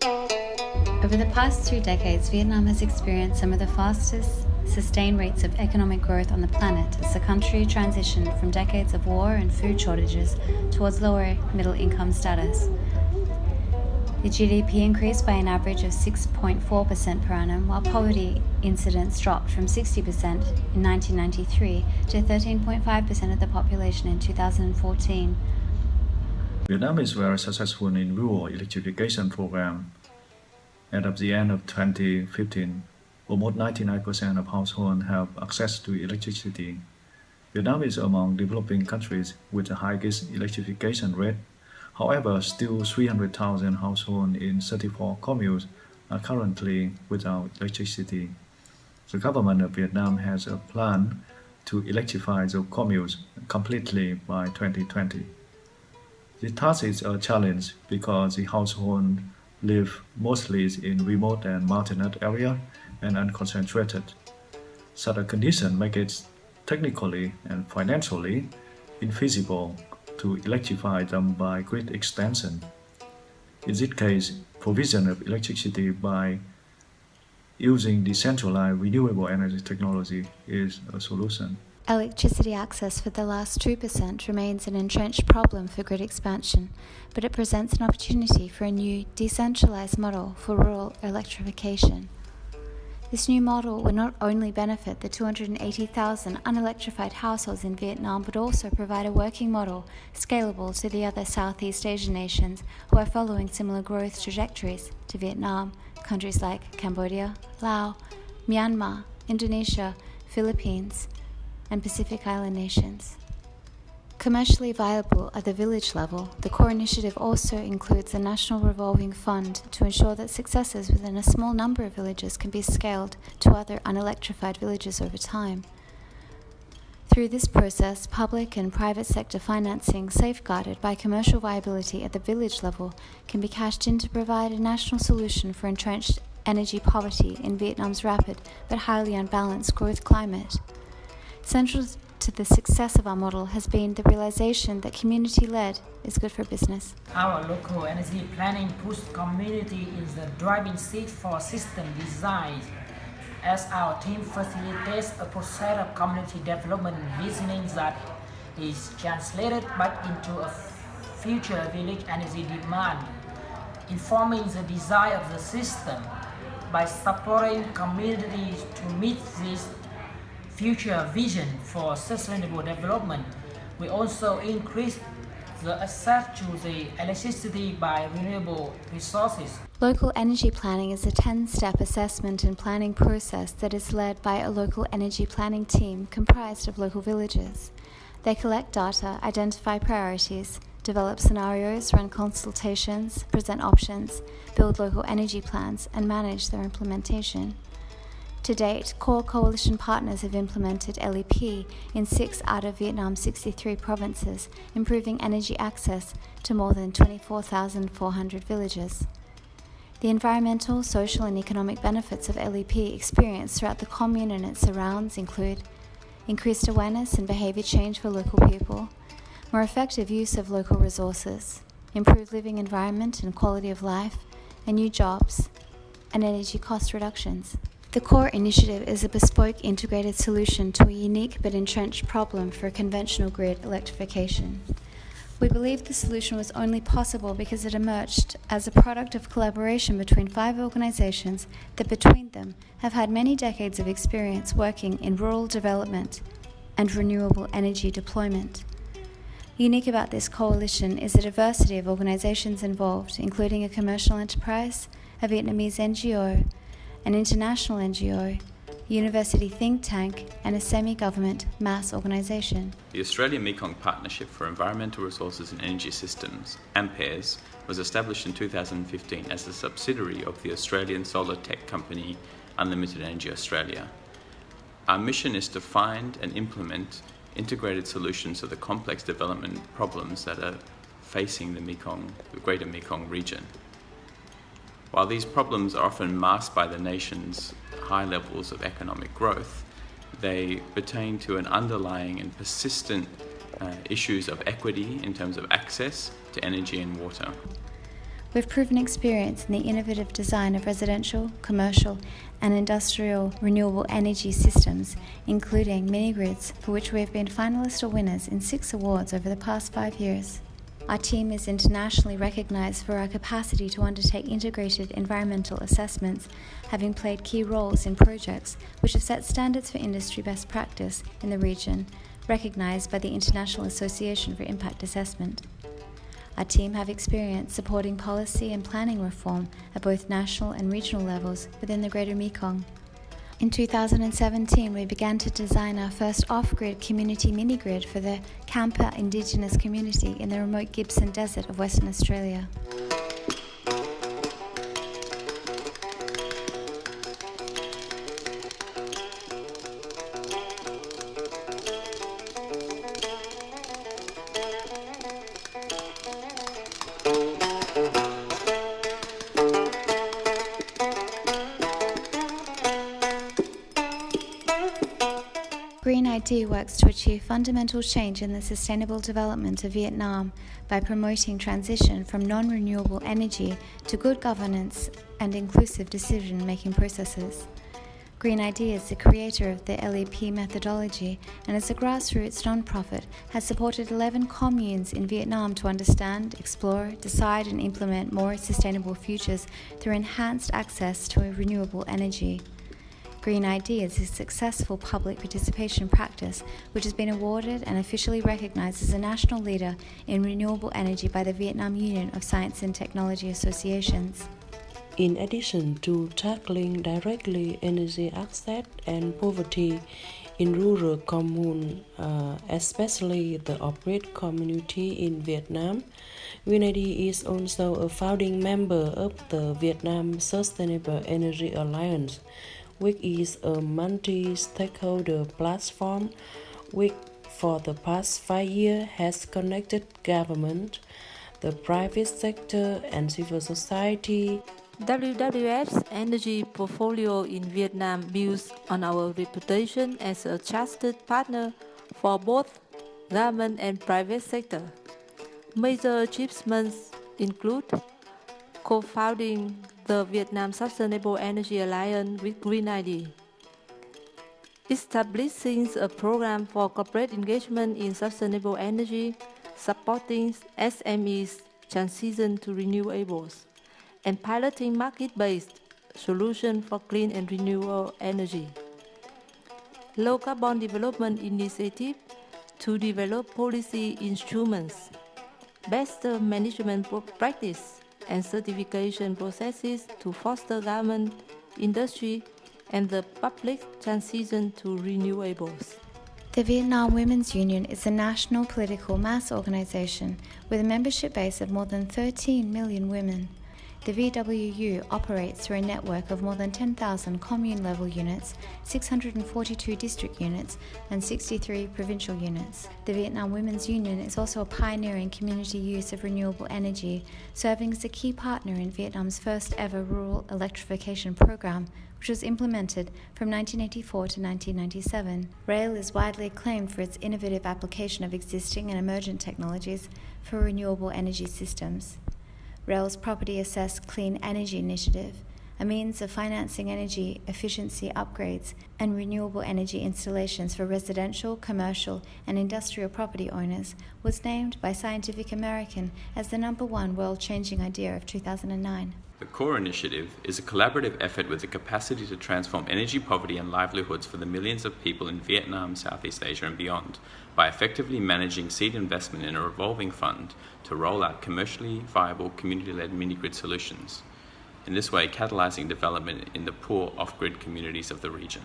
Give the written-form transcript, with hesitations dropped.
Over the past 2 decades, Vietnam has experienced some of the fastest sustained rates of economic growth on the planet as the country transitioned from decades of war and food shortages towards lower middle income status. The GDP increased by an average of 6.4% per annum, while poverty incidence dropped from 60% in 1993 to 13.5% of the population in 2014. Vietnam is very successful in rural electrification program. And at the end of 2015, almost 99% of households have access to electricity. Vietnam is among developing countries with the highest electrification rate. However, still 300,000 households in 34 communes are currently without electricity. The government of Vietnam has a plan to electrify the communes completely by 2020. The task is a challenge because the households live mostly in remote and mountainous areas and unconcentrated. Such a condition makes it technically and financially infeasible to electrify them by great extension. In this case, provision of electricity by using decentralized renewable energy technology is a solution. Electricity access for the last 2% remains an entrenched problem for grid expansion, but it presents an opportunity for a new, decentralized model for rural electrification. This new model will not only benefit the 280,000 unelectrified households in Vietnam, but also provide a working model scalable to the other Southeast Asian nations who are following similar growth trajectories to Vietnam, countries like Cambodia, Laos, Myanmar, Indonesia, Philippines, and Pacific Island nations. Commercially viable at the village level, the core initiative also includes a national revolving fund to ensure that successes within a small number of villages can be scaled to other unelectrified villages over time. Through this process, public and private sector financing safeguarded by commercial viability at the village level can be cashed in to provide a national solution for entrenched energy poverty in Vietnam's rapid but highly unbalanced growth climate. Central to the success of our model has been the realization that community-led is good for business. Our local energy planning push community is the driving seat for system design, as our team facilitates a process of community development visioning that is translated back into a future village energy demand, informing the design of the system. By supporting communities to meet this future vision for sustainable development, we also increase the access to the electricity by renewable resources. Local energy planning is a 10-step assessment and planning process that is led by a local energy planning team comprised of local villages. They collect data, identify priorities, develop scenarios, run consultations, present options, build local energy plans, and manage their implementation. To date, core coalition partners have implemented LEP in 6 out of Vietnam's 63 provinces, improving energy access to more than 24,400 villages. The environmental, social, and economic benefits of LEP experienced throughout the commune and its surrounds include increased awareness and behavior change for local people, more effective use of local resources, improved living environment and quality of life, and new jobs, and energy cost reductions. The core initiative is a bespoke integrated solution to a unique but entrenched problem for conventional grid electrification. We believe the solution was only possible because it emerged as a product of collaboration between 5 organizations that between them have had many decades of experience working in rural development and renewable energy deployment. Unique about this coalition is the diversity of organizations involved, including a commercial enterprise, a Vietnamese NGO, an international NGO, a university think tank, and a semi-government mass organisation. The Australian Mekong Partnership for Environmental Resources and Energy Systems, AMPERS, was established in 2015 as a subsidiary of the Australian solar tech company Unlimited Energy Australia. Our mission is to find and implement integrated solutions to the complex development problems that are facing the greater Mekong region. While these problems are often masked by the nation's high levels of economic growth, they pertain to an underlying and persistent issues of equity in terms of access to energy and water. We've proven experience in the innovative design of residential, commercial, and industrial renewable energy systems, including mini-grids, for which we have been finalists or winners in 6 awards over the past 5 years. Our team is internationally recognized for our capacity to undertake integrated environmental assessments, having played key roles in projects which have set standards for industry best practice in the region, recognized by the International Association for Impact Assessment. Our team have experience supporting policy and planning reform at both national and regional levels within the Greater Mekong. In 2017, we began to design our first off-grid community mini-grid for the Kampa Indigenous community in the remote Gibson Desert of Western Australia. Green ID works to achieve fundamental change in the sustainable development of Vietnam by promoting transition from non-renewable energy to good governance and inclusive decision-making processes. Green ID is the creator of the LEP methodology and as a grassroots non-profit has supported 11 communes in Vietnam to understand, explore, decide and implement more sustainable futures through enhanced access to renewable energy. Green ID is a successful public participation practice which has been awarded and officially recognized as a national leader in renewable energy by the Vietnam Union of Science and Technology Associations. In addition to tackling directly energy access and poverty in rural communes, especially the off-grid community in Vietnam, Green ID is also a founding member of the Vietnam Sustainable Energy Alliance, which is a multi-stakeholder platform which for the past 5 years has connected government, the private sector and civil society. WWF's energy portfolio in Vietnam builds on our reputation as a trusted partner for both government and private sector. Major achievements include co-founding the Vietnam Sustainable Energy Alliance with Green ID, establishing a program for corporate engagement in sustainable energy, supporting SMEs' transition to renewables, and piloting market-based solutions for clean and renewable energy. Low carbon development initiative to develop policy instruments, best management practice, and certification processes to foster government, industry, and the public transition to renewables. The Vietnam Women's Union is a national political mass organization with a membership base of more than 13 million women. The VWU operates through a network of more than 10,000 commune-level units, 642 district units, and 63 provincial units. The Vietnam Women's Union is also a pioneer in community use of renewable energy, serving as a key partner in Vietnam's first ever rural electrification program, which was implemented from 1984 to 1997. RAIL is widely acclaimed for its innovative application of existing and emergent technologies for renewable energy systems. RAIL's Property Assessed Clean Energy Initiative, a means of financing energy efficiency upgrades and renewable energy installations for residential, commercial, and industrial property owners, was named by Scientific American as the #1 world-changing idea of 2009. The CORE initiative is a collaborative effort with the capacity to transform energy poverty and livelihoods for the millions of people in Vietnam, Southeast Asia and beyond by effectively managing seed investment in a revolving fund to roll out commercially viable community-led mini-grid solutions. In this way, catalyzing development in the poor off-grid communities of the region.